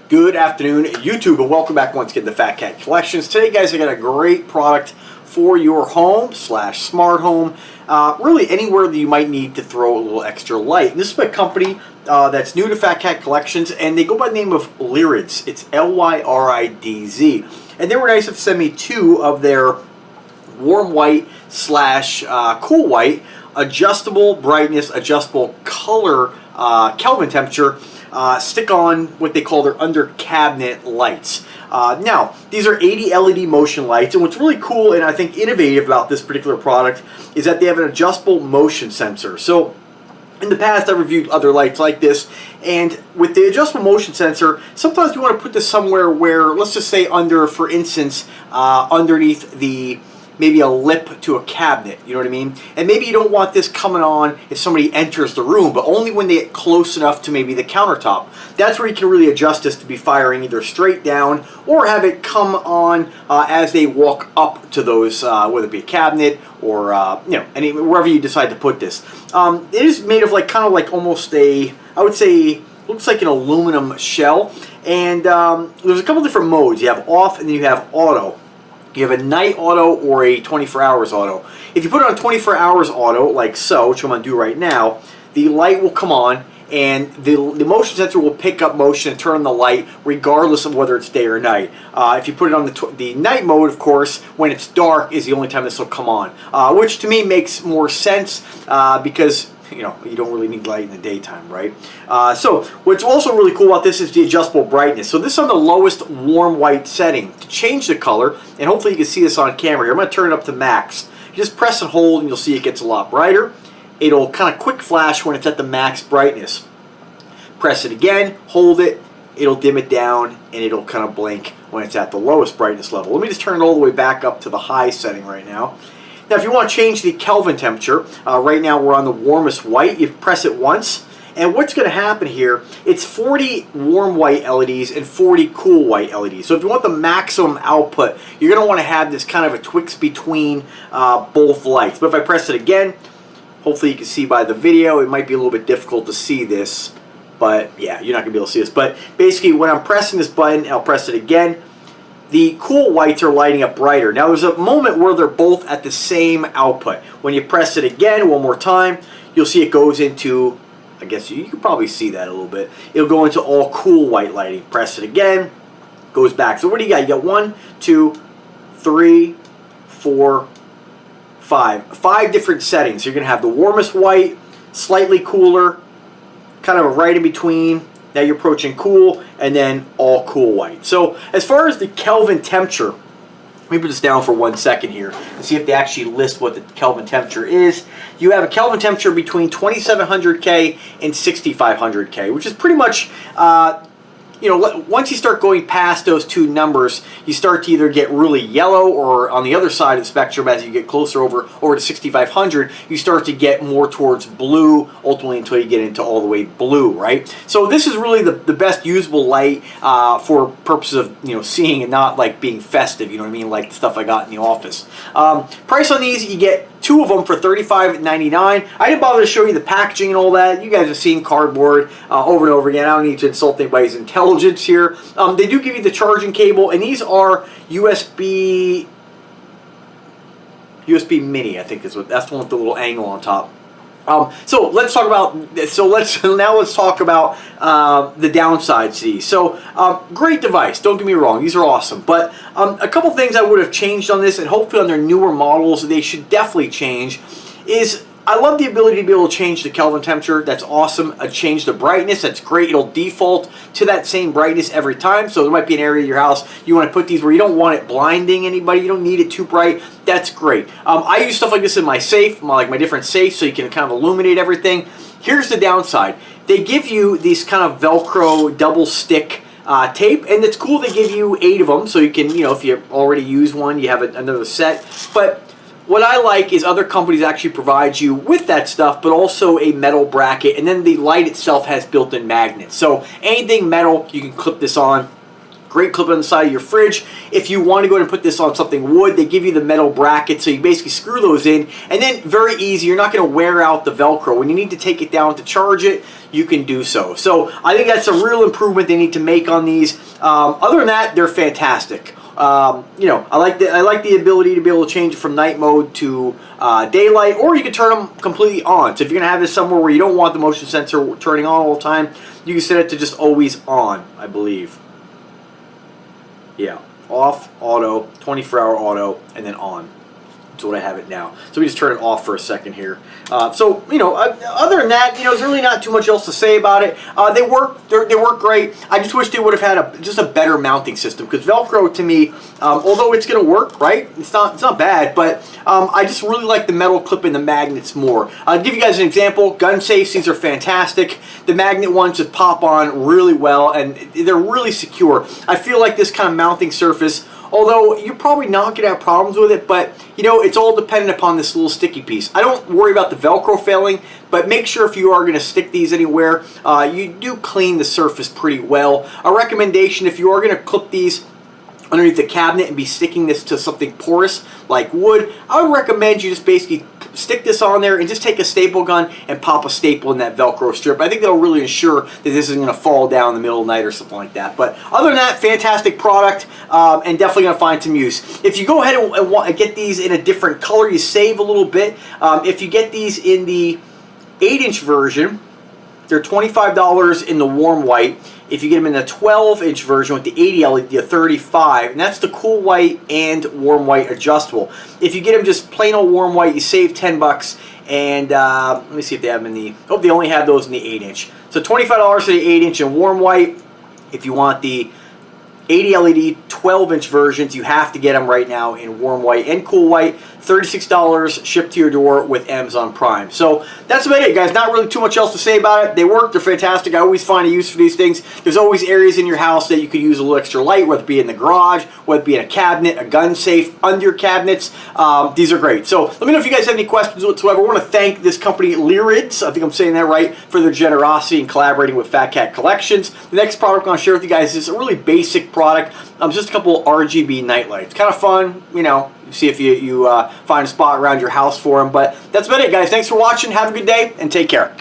Good afternoon, YouTube, and welcome back once again to Fat Cat Collections. Today, guys, I got a great product for your home / smart home, really anywhere that you might need to throw a little extra light. And this is a company that's new to Fat Cat Collections, and they go by the name of Lyridz. It's L-Y-R-I-D-Z. And they were nice enough to send me two of their warm white / cool white, adjustable brightness, adjustable color, Kelvin temperature, stick on what they call their under cabinet lights. Now, these are 80 LED motion lights, and what's really cool and I think innovative about this particular product is that they have an adjustable motion sensor. So in the past, I've reviewed other lights like this, and with the adjustable motion sensor, sometimes you want to put this somewhere where, let's just say under, for instance, underneath the maybe a lip to a cabinet, you know what I mean? And maybe you don't want this coming on if somebody enters the room, but only when they get close enough to maybe the countertop. That's where you can really adjust this to be firing either straight down or have it come on as they walk up to those, whether it be a cabinet or you know, wherever you decide to put this. It is made of like kind of like almost a, I would say, looks like an aluminum shell, and there's a couple different modes. You have off and then you have auto. You have a night auto or a 24 hours auto. If you put it on 24 hours auto, like so, which I'm going to do right now, the light will come on and the motion sensor will pick up motion and turn on the light regardless of whether it's day or night. If you put it on the night mode, of course, when it's dark is the only time this will come on, which to me makes more sense because you know, you don't really need light in the daytime, right? So what's also really cool about this is the adjustable brightness. So this is on the lowest warm white setting. To change the color, and hopefully you can see this on camera here, I'm going to turn it up to max. You just press and hold and you'll see it gets a lot brighter. It'll kind of quick flash when it's at the max brightness. Press it again, hold it, it'll dim it down, and it'll kind of blink when it's at the lowest brightness level. Let me just turn it all the way back up to the high setting right now. Now, if you want to change the Kelvin temperature, right now we're on the warmest white. You press it once, and what's going to happen here, it's 40 warm white LEDs and 40 cool white LEDs. So if you want the maximum output, you're going to want to have this kind of a twixt between both lights. But if I press it again, hopefully you can see by the video, it might be a little bit difficult to see this, but yeah, you're not going to be able to see this. But basically, when I'm pressing this button, I'll press it again, the cool whites are lighting up brighter. Now there's a moment where they're both at the same output. When you press it again one more time, you'll see it goes into, I guess you can probably see that a little bit. It'll go into all cool white lighting. Press it again, goes back. So what do you got? You got 1, 2, 3, 4, 5. 5 different settings. You're going to have the warmest white, slightly cooler, kind of a right in between. Now you're approaching cool, and then all cool white. So as far as the Kelvin temperature, let me put this down for 1 second here and see if they actually list what the Kelvin temperature is. You have a Kelvin temperature between 2700K and 6500K, which is pretty much, you know, once you start going past those two numbers, you start to either get really yellow, or on the other side of the spectrum, as you get closer over to 6500, you start to get more towards blue, ultimately until you get into all the way blue, right? So this is really the best usable light for purposes of, you know, seeing and not like being festive, you know what I mean, like the stuff I got in the office. Price on these, you get 2 of them for $35.99. I didn't bother to show you the packaging and all that. You guys have seen cardboard over and over again. I don't need to insult anybody's intelligence here. They do give you the charging cable, and these are USB mini, I think is what, that's the one with the little angle on top. So let's talk about, let's talk about the downsides to these. So great device, don't get me wrong, these are awesome, but a couple things I would have changed on this, and hopefully on their newer models they should definitely change, is I love the ability to be able to change the Kelvin temperature. That's awesome. Change the brightness. That's great. It'll default to that same brightness every time. So there might be an area of your house you want to put these where you don't want it blinding anybody. You don't need it too bright. That's great. I use stuff like this in my safe, like my different safes, so you can kind of illuminate everything. Here's the downside. They give you these kind of Velcro double stick tape, and it's cool. They give you 8 of them, so you can, you know, if you already use one, you have another set. But what I like is other companies actually provide you with that stuff, but also a metal bracket, and then the light itself has built-in magnets. So anything metal, you can clip this on. Great clip on the side of your fridge. If you want to go ahead and put this on something wood, they give you the metal bracket, so you basically screw those in, and then very easy, you're not going to wear out the Velcro. When you need to take it down to charge it, you can do so. So I think that's a real improvement they need to make on these. Other than that, they're fantastic. You know, I like the ability to be able to change it from night mode to daylight, or you can turn them completely on. So if you're gonna have this somewhere where you don't want the motion sensor turning on all the time, you can set it to just always on, I believe. Yeah, off, auto, 24-hour auto, and then on. That's what I have it now. So we just turn it off for a second here. So, you know, other than that, you know, there's really not too much else to say about it. They work great. I just wish they would have had just a better mounting system, because Velcro to me, although it's going to work, right? It's not bad, but I just really like the metal clip and the magnets more. I'll give you guys an example. Gun safes, these are fantastic. The magnet ones just pop on really well, and they're really secure. I feel like this kind of mounting surface, although you're probably not going to have problems with it, but you know, it's all dependent upon this little sticky piece. I don't worry about the Velcro failing, but make sure if you are going to stick these anywhere, you do clean the surface pretty well. A recommendation, if you are going to clip these underneath the cabinet and be sticking this to something porous like wood, I would recommend you just basically stick this on there and just take a staple gun and pop a staple in that Velcro strip. I think that'll really ensure that this isn't going to fall down in the middle of the night or something like that. But other than that, fantastic product, and definitely going to find some use. If you go ahead and want to get these in a different color, you save a little bit. If you get these in the 8-inch version, they're $25 in the warm white. If you get them in the 12-inch version with the 80 LED, they're $35, and that's the cool white and warm white adjustable. If you get them just plain old warm white, you save $10. And let me see if they have them in the. Oh, they only have those in the 8-inch. So $25 for the 8-inch in warm white. If you want the 80 LED 12-inch versions, you have to get them right now in warm white and cool white. $36 shipped to your door with Amazon Prime. So that's about it, guys. Not really too much else to say about it. They work. They're fantastic. I always find a use for these things. There's always areas in your house that you could use a little extra light, whether it be in the garage, whether it be in a cabinet, a gun safe, under your cabinets. These are great. So let me know if you guys have any questions whatsoever. I want to thank this company, Lyridz, I think I'm saying that right, for their generosity in collaborating with Fat Cat Collections. The next product I'm going to share with you guys is a really basic product. Just a couple of RGB night lights. Kind of fun, you know, see if you find a spot around your house for them. But that's about it, guys. Thanks for watching. Have a good day, and take care.